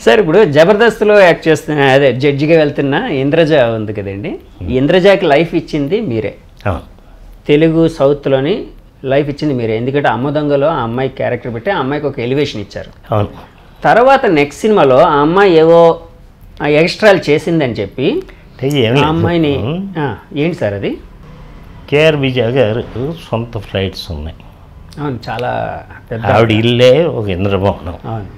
Sir ఇప్పుడు జబర్దస్త్లో act చేస్తున్న అదే జడ్జిగా వెళ్తున్న ఇంద్రజ ఉంది కదండి, ఇంద్రజకి లైఫ్ ఇచ్చింది మీరే. తెలుగు సౌత్లోని లైఫ్ ఇచ్చింది మీరే, ఎందుకంటే అమ్మ దొంగలో ఆ అమ్మాయి క్యారెక్టర్ పెట్టి ఆ అమ్మాయికి ఒక ఎలివేషన్ ఇచ్చారు. తర్వాత నెక్స్ట్ సినిమాలో ఆ అమ్మాయి ఏవో ఎక్స్ట్రాలు చేసిందని చెప్పి ఆ అమ్మాయిని ఏంటి సార్ అది? కేఆర్ విజయ గారు సొంత ఫ్లైట్స్ ఉన్నాయి. అవును, చాలా పెద్ద ఆవిడ ఇల్లే ఒక ఇంద్రభవనం. అవును.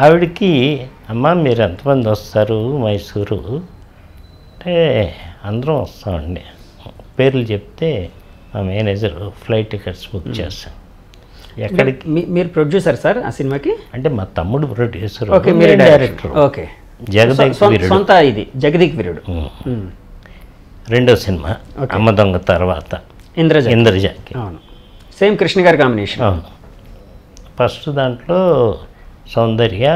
ఆవిడకి అమ్మ మీరు ఎంతమంది వస్తారు మైసూరు అంటే అందరం వస్తామండి. పేర్లు చెప్తే మా మేనేజర్ ఫ్లైట్ టికెట్స్ బుక్ చేస్తాం. ఎక్కడికి? మీరు ప్రొడ్యూసర్ సార్ ఆ సినిమాకి? అంటే మా తమ్ముడు ప్రొడ్యూసర్, ఓకే, మీరు డైరెక్టర్. ఓకే, జగదీక్ వీరుడు. సొంత ఇది జగదీక్ వీరుడు. రెండో సినిమా అమ్మ దొంగ తర్వాత ఇంద్రజకి. అవును, సేమ్ కృష్ణ గారి కాంబినేషన్. అవును. ఫస్ట్ దాంట్లో సౌందర్య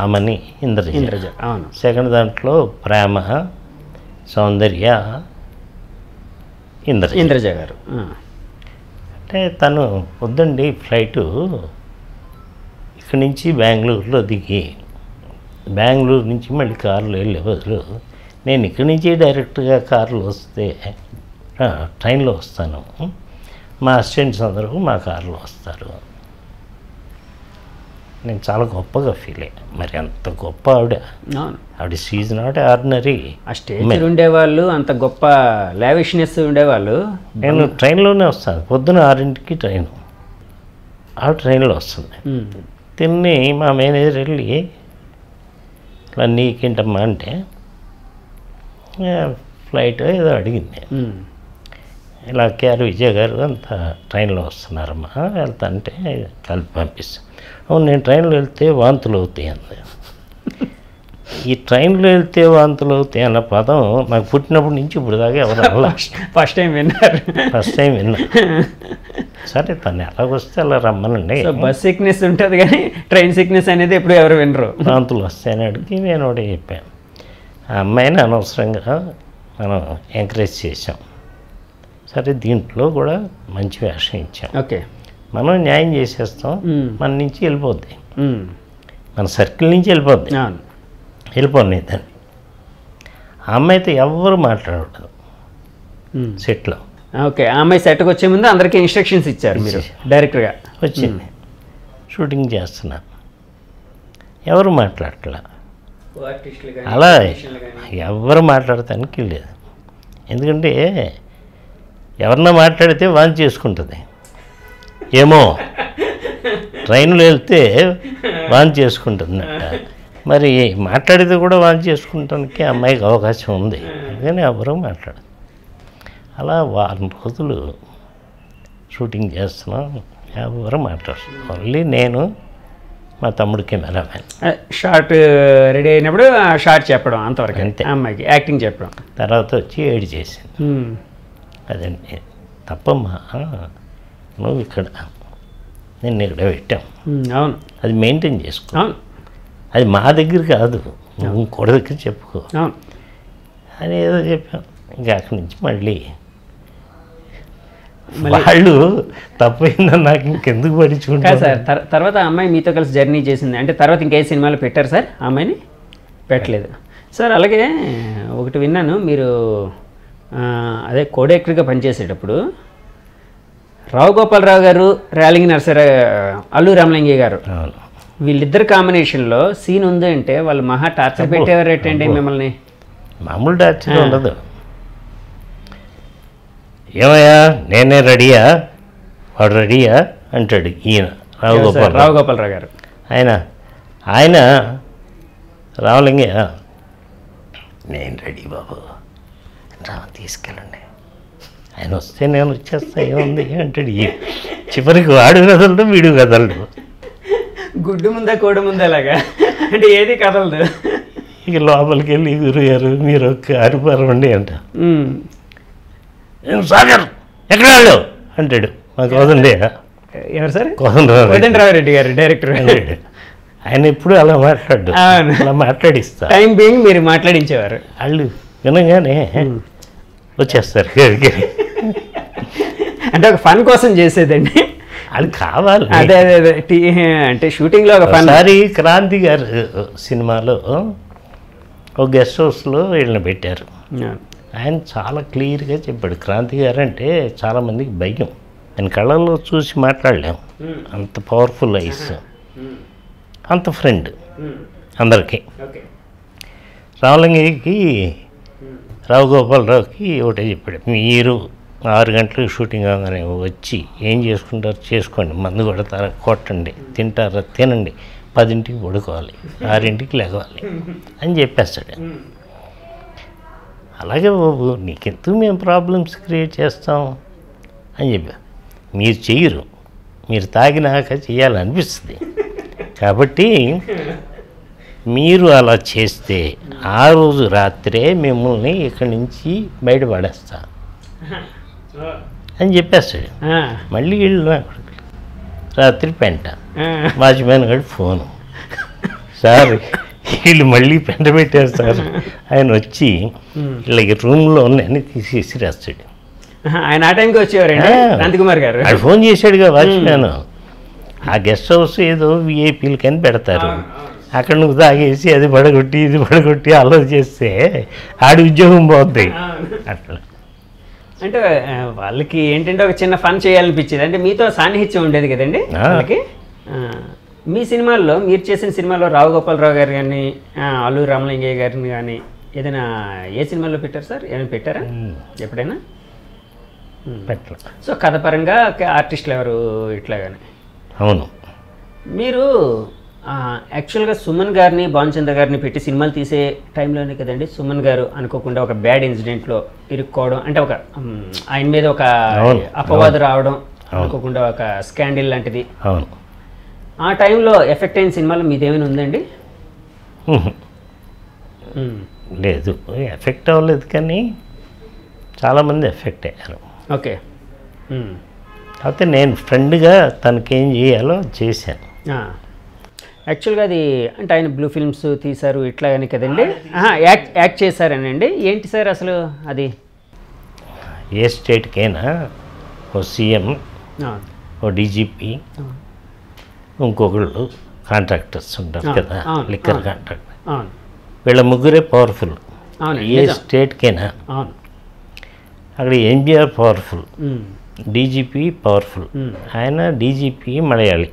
ఆమని ఇంద్రజ. అవును. సెకండ్ దాంట్లో ప్రేమ సౌందర్య ఇంద్రజ గారు. అంటే తను వద్దండి ఫ్లైటు ఇక్కడి నుంచి బెంగళూరులో దిగి బెంగళూరు నుంచి మళ్ళీ కారులో వెళ్ళే బదులు నేను ఇక్కడి నుంచి డైరెక్ట్గా కారులో వస్తే ట్రైన్లో వస్తాను, మా అసిస్టెంట్స్ అందరూ మా కారులో వస్తారు. నేను చాలా గొప్పగా ఫీల్ అయ్యా. మరి అంత గొప్ప ఆవిడ షీజ్ నాట్ ఆర్డినరీ. ఆ స్టేజ్ ఉండేవాళ్ళు అంత గొప్ప లావిష్నెస్ ఉండేవాళ్ళు. నేను ట్రైన్లోనే వస్తాను, పొద్దున 6ంటికి ట్రైన్, ఆ ట్రైన్లో వస్తుంది. తిని మా మేనేజర్ వెళ్ళి ఇలా నీకేంటమ్మా అంటే ఫ్లైట్ ఏదో అడిగింది. ఇలా కేఆర్ విజయ్ గారు అంతా ట్రైన్లో వస్తున్నారమ్మా వెళ్తా అంటే కలిపి పంపిస్తాను. అవును, నేను ట్రైన్లో వెళ్తే వాంతులు అవుతాయి అంది. ఈ ట్రైన్లో వెళ్తే వాంతులు అవుతాయి అన్న పదం నాకు పుట్టినప్పటి నుంచి ఇప్పుడు దాకా ఎవరు ఫస్ట్ టైం విన్నా. సరే తను ఎలాగొస్తే అలా రమ్మనండి. బస్ సిక్నెస్ ఉంటుంది కానీ ట్రైన్ సిక్నెస్ అనేది ఎప్పుడు ఎవరు వినరు. వాంతులు వస్తాయని అడిగి నేను ఒకటి చెప్పాను. ఆ అమ్మాయిని అనవసరంగా మనం ఎంకరేజ్ చేసాం. సరే దీంట్లో కూడా మంచి వేషం ఇచ్చాం. ఓకే, మనం న్యాయం చేసేస్తాం, మన నుంచి వెళ్ళిపోద్ది, మన సర్కిల్ నుంచి వెళ్ళిపోద్ది దాన్ని. ఆ అమ్మాయితో ఎవరు మాట్లాడదు సెట్లో. ఓకే, ఆ అమ్మాయి సెట్కి వచ్చే ముందు అందరికీ ఇన్స్ట్రక్షన్స్ ఇచ్చారు మీరు డైరెక్ట్గా? వచ్చింది, షూటింగ్ చేస్తున్నా, ఎవరు మాట్లాడట్లా. అలా ఎవరు మాట్లాడటానికి లేదు. ఎందుకంటే ఎవరన్నా మాట్లాడితే వాంతి చేసుకుంటుంది ఏమో, ట్రైన్లో వెళ్తే వాంతి చేసుకుంటుందట. మరి మాట్లాడితే కూడా వాంతి చేసుకుంటానికి అమ్మాయికి అవకాశం ఉంది, అందుకని ఎవరూ మాట్లాడదు. అలా వారం రోజులు షూటింగ్ చేస్తున్నాం, ఎవరు మాట్లాడుతున్నాం. ఓన్లీ నేను మా తమ్ముడు కెమెరామెన్. షార్ట్ రెడీ అయినప్పుడు ఆ షార్ట్ చెప్పడం అంతవరకు, అంతే. అమ్మాయికి యాక్టింగ్ చెప్పడం. తర్వాత వచ్చి ఏడు చేసింది. అదండి తప్పమ్మా, నువ్వు ఇక్కడ నేను ఇక్కడ పెట్టాం. అవును, అది మెయింటైన్ చేసుకో. అవును, అది మా దగ్గర కాదు, నువ్వు ఇంకోటి దగ్గర చెప్పుకో అని ఏదో చెప్పాం. ఇంకా అక్కడి నుంచి మళ్ళీ వాళ్ళు తప్పైందని నాకు ఇంకెందుకు పడించుకుంటా సార్. తర్వాత అమ్మాయి మీతో కలిసి జర్నీ చేసింది అంటే తర్వాత ఇంకే సినిమాలో పెట్టారు సార్? ఆ అమ్మాయిని పెట్టలేదు సార్. అలాగే ఒకటి విన్నాను, మీరు అదే కోడైరెక్టర్గా పనిచేసేటప్పుడు రావు గోపాలరావు గారు, రేలంగి నరసరావు, అల్లు రామలింగయ్య గారు, వీళ్ళిద్దరు కాంబినేషన్లో సీన్ ఉంది అంటే వాళ్ళు మహా టార్చర్ పెట్టేవారు ఏంటండి మిమ్మల్ని? మామూలు టార్చర్ ఉండదు. ఏమయ్యా నేనే రెడీయా, వాడు రెడీయా అంటాడు ఈయన రావు గోపాలరావు గారు. ఆయన రామలింగయ్య నేను రెడీ బాబు తీసుకెళ్ళండి, ఆయన వస్తే నేను వచ్చేస్తా ఏముంది అంటాడు. చివరికి వాడు కదలడు, వీడు కదలడు. గుడ్డు ముందా కోడి ముందా అలాగా అంటే ఏది కదలదు. ఇక లోపలికి వెళ్ళి గురుగారు మీరు ఒక్క అరిపారండి అంట. సాగర్ ఎక్కడ వాళ్ళు అంటాడు. మాకు వదండి. ఎవరు సార్? కోదండరామిరెడ్డి గారు డైరెక్టర్. ఆయన ఎప్పుడు అలా మాట్లాడు, అలా మాట్లాడిస్తా. టైం బీయింగ్ మీరు మాట్లాడించేవారు. వాళ్ళు వినగానే వచ్చేస్తారు. అంటే ఒక ఫన్ కోసం చేసేదండి. అది కావాలి. అదే అదే అదే అంటే షూటింగ్లో ఒక ఫన్. ఒకసారి క్రాంతి గారు సినిమాలో ఒక గెస్ట్ హౌస్లో వీళ్ళని పెట్టారు. ఆయన చాలా క్లియర్గా చెప్పాడు. క్రాంతి గారు అంటే చాలామందికి భయం, ఆయన కళ్ళల్లో చూసి మాట్లాడలేం, అంత పవర్ఫుల్ ఐస్, అంత ఫ్రెండ్ అందరికీ. రామలింగయ్యకి రావు గోపాలరావుకి ఒకటే చెప్పాడు, మీరు 6 గంటలకు షూటింగ్ అవగానే వచ్చి ఏం చేసుకుంటారు చేసుకోండి, మందు కొడతారా కొట్టండి, తింటారా తినండి, 10ంటికి పడుకోవాలి, 6ంటికి లేవాలి అని చెప్పేస్తాడు. అలాగే బాబు నీకెందుకు మేము ప్రాబ్లమ్స్ క్రియేట్ చేస్తాం అని చెప్పా. మీరు చెయ్యరు, మీరు తాగినాక చేయాలనిపిస్తుంది, కాబట్టి మీరు అలా చేస్తే ఆ రోజు రాత్రే మిమ్మల్ని ఇక్కడి నుంచి బయటపడేస్తా అని చెప్పేస్తాడు. మళ్ళీ వీళ్ళు రాత్రి పెంట, వాచ్మ్యాన్ గారి ఫోను, సార్ వీళ్ళు మళ్ళీ పెంట పెట్టారు సార్. ఆయన వచ్చి వీళ్ళకి రూమ్లో ఉన్నాయని తీసేసి రాస్తాడు. ఆయన ఆ టైంకి వచ్చేవారండి శాంతికుమార్ గారు. ఆయన ఫోన్ చేశాడుగా వాచ్మ్యాన్. ఆ గెస్ట్ హౌస్ ఏదో విఐపీలకని పెడతారు, అక్కడ నువ్వు తాగేసి అది పడగొట్టి ఇది పడగొట్టి అల్లరి చేస్తే ఆడి ఉద్యోగం పోద్ది. అట్లా అంటే వాళ్ళకి ఏంటంటే ఒక చిన్న ఫన్ చేయాలనిపించేది, అంటే మీతో సాన్నిహిత్యం ఉండేది కదండి వాళ్ళకి. మీ సినిమాల్లో, మీరు చేసిన సినిమాలో రావు గోపాలరావు గారు కానీ అల్లూరి రామలింగయ్య గారిని కానీ ఏదైనా ఏ సినిమాలో పెట్టారు సార్? ఏమైనా పెట్టారా ఎప్పుడైనా? పెట్ట. సో కథపరంగా ఆర్టిస్టులు ఎవరు ఇట్లా కానీ? అవును. మీరు యాక్చువల్గా సుమన్ గారిని భానుచంద్ర గారిని పెట్టి సినిమాలు తీసే టైంలోనే కదండి సుమన్ గారు అనుకోకుండా ఒక బ్యాడ్ ఇన్సిడెంట్లో ఇరుక్కోవడం, అంటే ఒక ఆయన మీద ఒక అపవాదు రావడం, అనుకోకుండా ఒక స్కాండిల్ లాంటిది. అవును. ఆ టైంలో ఎఫెక్ట్ అయిన సినిమాలో మీదేమైనా ఉందండి? లేదు, ఎఫెక్ట్ అవ్వలేదు, కానీ చాలామంది ఎఫెక్ట్ అయ్యారు. ఓకే. కాకపోతే నేను ఫ్రెండ్గా తనకేం చేయాలో చేశాను. యాక్చువల్గా అది అంటే ఆయన బ్లూ ఫిల్మ్స్ తీశారు ఇట్లా అని కదండి, యాక్ట్ చేశారనండి. ఏంటి సార్ అసలు అది? ఏ స్టేట్కైనా ఓ సీఎం, ఓ డీజీపీ, ఇంకొకళ్ళు కాంట్రాక్టర్స్ ఉంటారు కదా, లిక్కర్ కాంట్రాక్టర్, వీళ్ళ ముగ్గురే పవర్ఫుల్. ఏ స్టేట్కైనా అక్కడ ఎన్టీఆర్ పవర్ఫుల్, డీజీపీ పవర్ఫుల్. ఆయన డీజీపీ మలయాళీ,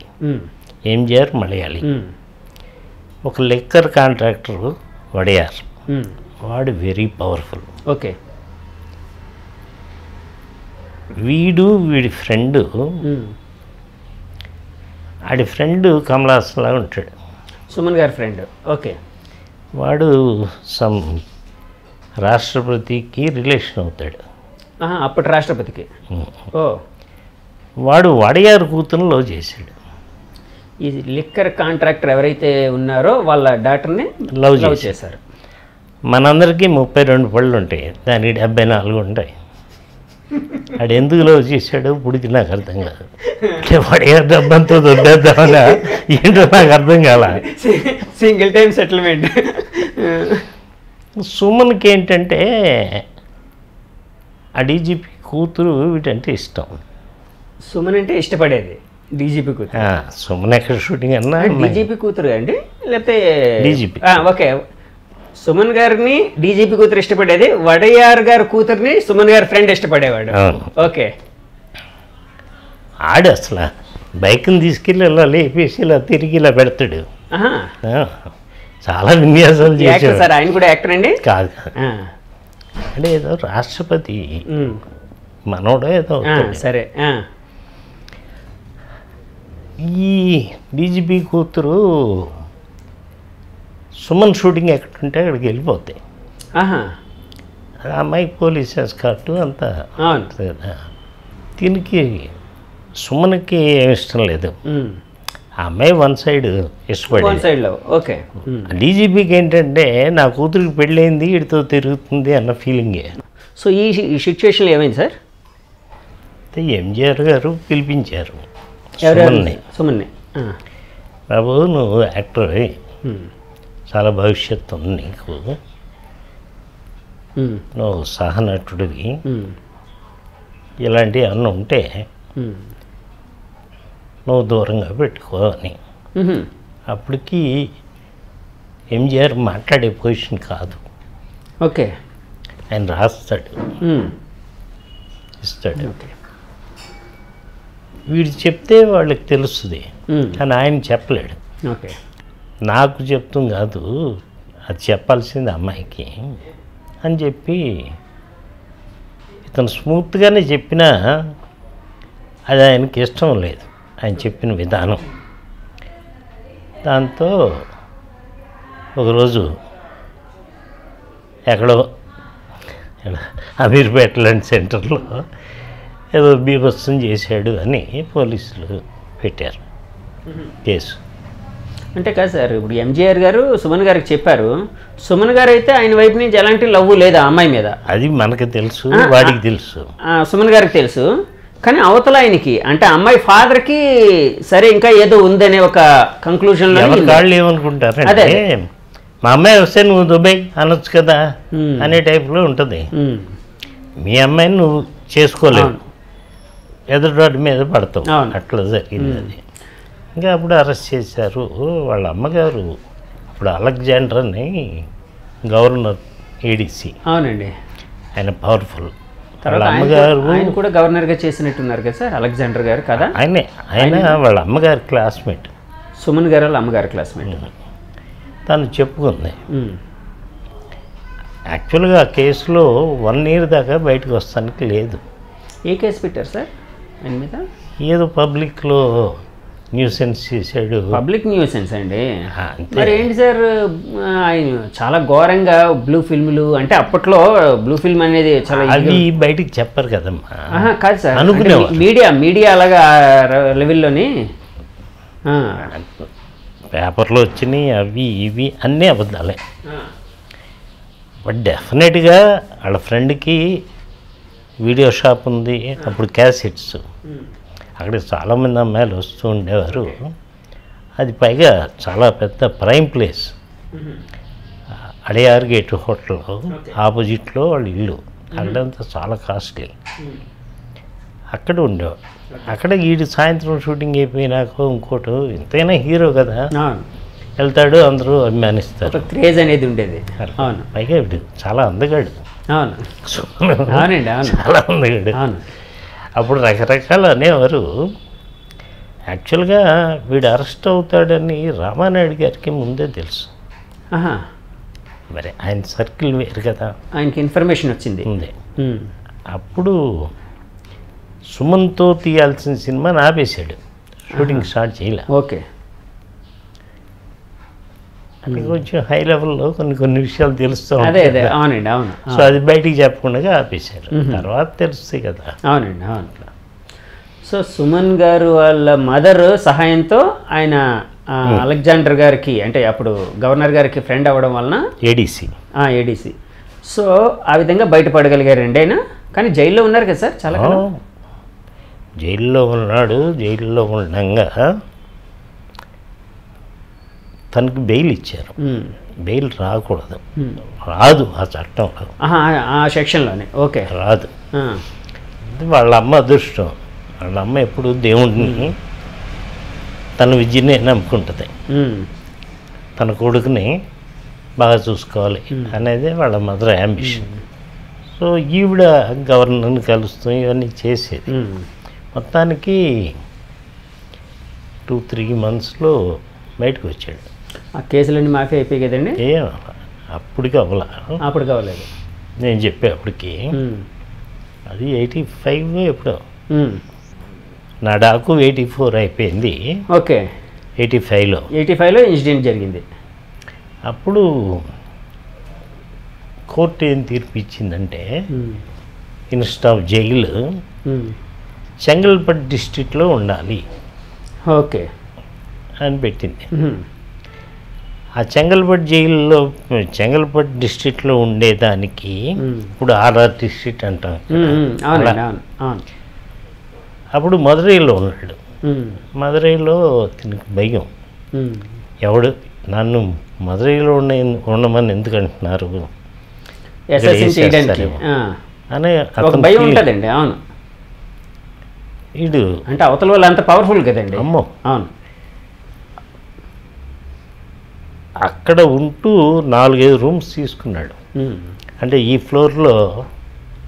ఎంజిఆర్ మలయాళీ. ఒక లిక్కర్ కాంట్రాక్టర్ వడయార్, వాడు వెరీ పవర్ఫుల్. ఓకే. వీడి ఫ్రెండు, ఆడి ఫ్రెండ్ కమలాసన్లా ఉంటాడు, సుమన్ గారి ఫ్రెండ్. ఓకే. వాడు సమ్ రాష్ట్రపతికి రిలేషన్ అవుతాడు, అప్పటి రాష్ట్రపతికి. ఓ. వాడు వడయారు కూతురుని లవ్ చేశాడు. ఈ లిక్కర్ కాంట్రాక్టర్ ఎవరైతే ఉన్నారో వాళ్ళ డాక్టర్ని లవ్ చేశారు. మనందరికీ 32 పళ్ళు ఉంటాయి, దానికి 74 ఉంటాయి. వాడు ఎందుకు లవ్ చేశాడు ఇప్పటికి నాకు అర్థం కాదు. వడయారు డబ్బంతో దొద్దేద్దామన్నా ఏంటో నాకు అర్థం కాల. Single time settlement. సుమన్కి ఏంటంటే ఆ డీజీపీ కూతురు వీటంటే ఇష్టం. సుమన్ అంటే ఇష్టపడేది డీజీపీ కూతురు. సుమన్ ఎక్కడ షూటింగ్ అన్నా డీజీపీ కూతురు అండి, లేకపోతే డీజీపీ. ఓకే. సుమన్ గారిని డీజీపీ కూతురు ఇష్టపడేది, వడయార్ గారి కూతుర్ని సుమన్ గారి ఫ్రెండ్ ఇష్టపడేవాడు. ఓకే. ఆడు అసలు బైక్ని తీసుకెళ్ళి ఇలా లేపేసి ఇలా తిరిగి ఇలా పెడతాడు. చాలా విన్యాసాలు చేశాడు సార్. ఆయన కూడా యాక్టర్ అండి? కాదు, అంటే ఏదో రాష్ట్రపతి మనోడో ఏదో. సరే. ఈ డీజీపీ కూతురు సుమన్ షూటింగ్ ఎక్కడుంటే అక్కడికి వెళ్ళిపోతాయి. అమ్మాయికి పోలీస్ ఎస్కార్ట్ అంతా కదా. దీనికి సుమన్కి ఏమి ఇష్టం లేదు, ఆ అమ్మాయి వన్ సైడ్ ఇష్టపడి. ఓకే. డీజీపీకి ఏంటంటే నా కూతురికి పెళ్ళయింది వీడితో తిరుగుతుంది అన్న ఫీలింగే. సో ఈ సిచ్యువేషన్లో ఏమైంది సార్? ఎంజిఆర్ గారు పిలిపించారు సుమన్ని. బాబు నువ్వు యాక్టర్, చాలా భవిష్యత్తు ఉంది నీకు, నువ్వు సహనటుడివి, ఇలాంటివి అన్నీ ఉంటే నువ్వు దూరంగా పెట్టుకో అని. మ్మ్. అప్పటికి ఎంజీఆర్ మాట్లాడే పొజిషన్ కాదు. ఓకే. ఆయన రాస్తాడు, మ్మ్. ఇస్తాడు. ఓకే. వీడు చెప్తే వాళ్ళకి తెలుస్తుంది, మ్మ్. కానీ ఆయన చెప్పలేడు. ఓకే. నాకు చెప్తాం కాదు, అది చెప్పాల్సింది అమ్మాయికి అని చెప్పి ఇతను స్మూత్గానే చెప్పినా అది ఆయనకి ఇష్టం లేదు, ఆయన చెప్పిన విధానం. దాంతో ఒకరోజు ఎక్కడో అమీర్పేట లాంటి సెంటర్లో ఏదో బీభత్సం చేశాడు అని పోలీసులు పెట్టారు కేసు. అంటే కాదు సార్, ఇప్పుడు ఎంజీఆర్ గారు సుమన్ గారికి చెప్పారు. సుమన్ గారు అయితే ఆయన వైపు నుంచి ఎలాంటి లవ్ లేదు ఆ అమ్మాయి మీద. అది మనకు తెలుసు, వాడికి తెలుసు, సుమన్ గారికి తెలుసు. కానీ అవతల ఆయనకి అంటే అమ్మాయి ఫాదర్కి సరే ఇంకా ఏదో ఉందనే ఒక కంక్లూజన్లో ఎవరి వాళ్ళు ఏమనుకుంటారంటే మా అమ్మాయి వస్తే నువ్వు దుబాయ్ అనొచ్చు కదా అనే టైప్లో ఉంటుంది. మీ అమ్మాయిని నువ్వు చేసుకోలేవు, ఎదుటి మీద పడతావు. అట్లా జరిగింది అది. ఇంకా అప్పుడు అరెస్ట్ చేశారు. వాళ్ళ అమ్మగారు ఇప్పుడు అలెగ్జాండర్ అని గవర్నర్ ఏడీసీ. అవునండి. ఆయన పవర్ఫుల్. వాళ్ళ అమ్మగారు ఆయన కూడా గవర్నర్గా చేసినట్టున్నారు కదా సార్, అలెగ్జాండర్ గారు కదా. ఆయన వాళ్ళ అమ్మగారి క్లాస్మేట్. సుమన్ గారు వాళ్ళ అమ్మగారి క్లాస్మేట్. తను చెప్పుకుంది. యాక్చువల్గా ఆ కేసులో 1 year దాకా బయటకు వస్తానికి లేదు. ఏ కేసు పెట్టారు సార్ ఆయన మీద? ఏదో పబ్లిక్లో న్యూసెన్స్ చేశాడు. పబ్లిక్ న్యూసెన్స్ అండి. మరి ఏంటి సార్, ఆయన చాలా ఘోరంగా బ్లూ ఫిల్మ్లు అంటే అప్పట్లో బ్లూ ఫిల్మ్ అనేది చాలా అవి బయటికి చెప్పరు కదమ్మా. కాదు సార్, అనుకునేవారు. మీడియా అలాగా లెవెల్లోని పేపర్లో వచ్చినాయి అవి ఇవి అన్నీ అబద్ధాలే. బట్ డెఫినెట్గా వాళ్ళ ఫ్రెండ్కి వీడియో షాప్ ఉంది, అప్పుడు క్యాసెట్స్. అక్కడికి చాలామంది అమ్మాయిలు వస్తూ ఉండేవారు. అది పైగా చాలా పెద్ద prime place. Adyar gate hotel ఆపోజిట్లో వాళ్ళ ఇల్లు. అక్కడంతా చాలా కాస్ట్లీ. అక్కడ ఉండేవాడు. అక్కడ వీడి సాయంత్రం షూటింగ్ అయిపోయినాక ఇంకోటి ఎంతైనా హీరో కదా, వెళ్తాడు, అందరూ అభిమానిస్తారు. క్రేజ్ అనేది ఉండేది. అవును. పైగా వీడు చాలా అందగాడు. అవును. అవునండి. అవును, చాలా అందగాడు. అవును. అప్పుడు రకరకాలు అనేవారు. యాక్చువల్గా వీడు అరెస్ట్ అవుతాడని రామానాయుడు గారికి ముందే తెలుసు. మరి ఆయన సర్కిల్ వేరు కదా, ఆయనకి ఇన్ఫర్మేషన్ వచ్చింది ఉంది. అప్పుడు సుమన్తో తీయాల్సిన సినిమాని ఆపేశాడు, షూటింగ్ స్టార్ట్ చేయలే. ఓకే. అంటే కొంచెం హై లెవెల్లో కొన్ని విషయాలు తెలుస్తూ అదే అదే. అవునండి. అవును. సో అది బయటికి చెప్పకుండా ఆపేశారు. తర్వాత తెలుస్తాయి కదా. అవునండి. అవును. సో సుమన్ గారు వాళ్ళ మదర్ సహాయంతో ఆయన అలెగ్జాండర్ గారికి అంటే అప్పుడు గవర్నర్ గారికి ఫ్రెండ్ అవ్వడం వలన ఏడీసీ సో ఆ విధంగా బయటపడగలిగారండి ఆయన. కానీ జైల్లో ఉన్నారు కదా సార్ చాలా కాలం. జైల్లో ఉన్నాడు. జైల్లో ఉండగా తనకి బెయిల్ ఇచ్చారు. బెయిల్ రాకూడదు, రాదు ఆ చట్టంలో, ఆ సెక్షన్లోనే. ఓకే. రాదు. వాళ్ళ అమ్మ అదృష్టం. వాళ్ళ అమ్మ ఎప్పుడు దేవుడిని తన విద్యనే నమ్ముకుంటుంది. తన కొడుకుని బాగా చూసుకోవాలి అనేది వాళ్ళ మదర్ యాంబిషన్. సో ఈవిడ గవర్నర్ని కలుస్తూ ఇవన్నీ చేసేది. మొత్తానికి 2-3 monthsలో బయటకు వచ్చాడు. ఆ కేసులన్నీ మాఫీ అయిపోయి కదండి. అప్పటికి అవ్వలేదు నేను చెప్పే అప్పటికి. అది 85 ఎప్పుడో. నా డాకు 84 అయిపోయింది. ఓకే. 85లో ఇన్సిడెంట్ జరిగింది. అప్పుడు కోర్టు ఏం తీర్పు ఇచ్చిందంటే ఇన్స్టెడ్ ఆఫ్ జైలు చెంగల్పట్ డిస్ట్రిక్ట్లో ఉండాలి. ఓకే అని పెట్టింది. ఆ చెంగల్పట్ డిస్ట్రిక్ట్లో ఉండేదానికి ఇప్పుడు ఆర్ఆర్ డిస్ట్రిక్ట్ అంటాం. అప్పుడు మదురైలో ఉన్నాడు. మదురైలో తినకు భయం. ఎవడు నన్ను మదురైలో ఉండమని ఎందుకు అంటున్నారు అని భయం ఉంటుందండి. అవును. వీడు అంటే అవతల వాళ్ళు అంత పవర్ఫుల్ కదండి. అమ్మో అవును. అక్కడ ఉంటూ 4-5 రూమ్స్ తీసుకున్నాడు. అంటే ఈ ఫ్లోర్లో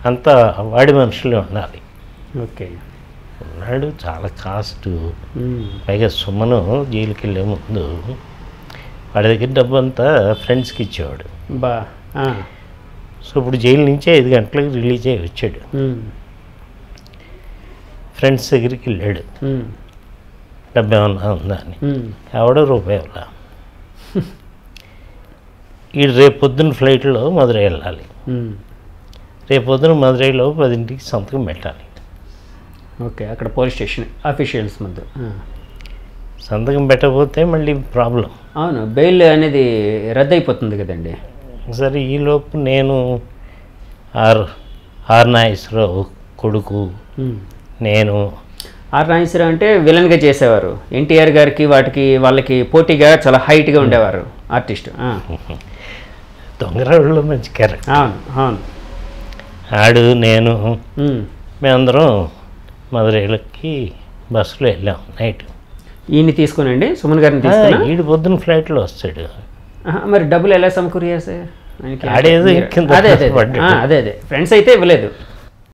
అంతా వాడి మనుషులే ఉండాలి. ఓకే. ఉన్నాడు, చాలా కాస్ట్. పైగా సుమను జైలుకి వెళ్ళే ముందు వాడి దగ్గర డబ్బు అంతా ఫ్రెండ్స్కి ఇచ్చేవాడు. బా. సో ఇప్పుడు జైలు నుంచి 5 గంటలకు రిలీజ్ అయ్యి వచ్చాడు. ఫ్రెండ్స్ దగ్గరికి వెళ్ళాడు, డబ్బు ఏమన్నా ఉందా అని. ఎవడో రూపాయి ఇవ్వాల. వీడు రేపు పొద్దున్న ఫ్లైట్లో మదురై వెళ్ళాలి. రేపు పొద్దున మదురైలో 10ంటికి సంతకం పెట్టాలి. ఓకే. అక్కడ పోలీస్ స్టేషన్ అఫీషియల్స్ ముందు సంతకం పెట్టకపోతే మళ్ళీ ప్రాబ్లం. అవును, బెయిల్ అనేది రద్దు అయిపోతుంది కదండి. సరే ఈలోపు నేను ఆర్ నాగేశ్వరరావు కొడుకు, నేను. ఆర్ నాగేశ్వరరావు అంటే విలన్గా చేసేవారు. ఎన్టీఆర్ గారికి వాళ్ళకి పోటీగా చాలా హైట్గా ఉండేవారు ఆర్టిస్ట్. దొంగరాళ్ళలో మంచి క్యారెక్టర్. అవును అవును. ఆడు నేను మేమందరం మదురైలకి బస్సులో వెళ్ళాం నైట్. ఈయన్ని తీసుకునండి, సుమన్ గారిని తీసుకున్నా. ఈడు పొద్దున్న ఫ్లైట్లో వస్తాడు. మరి డబ్బులు ఎలా సమకూరారు సార్? ఆడేదో అదే ఫ్రెండ్స్ అయితే ఇవ్వలేదు.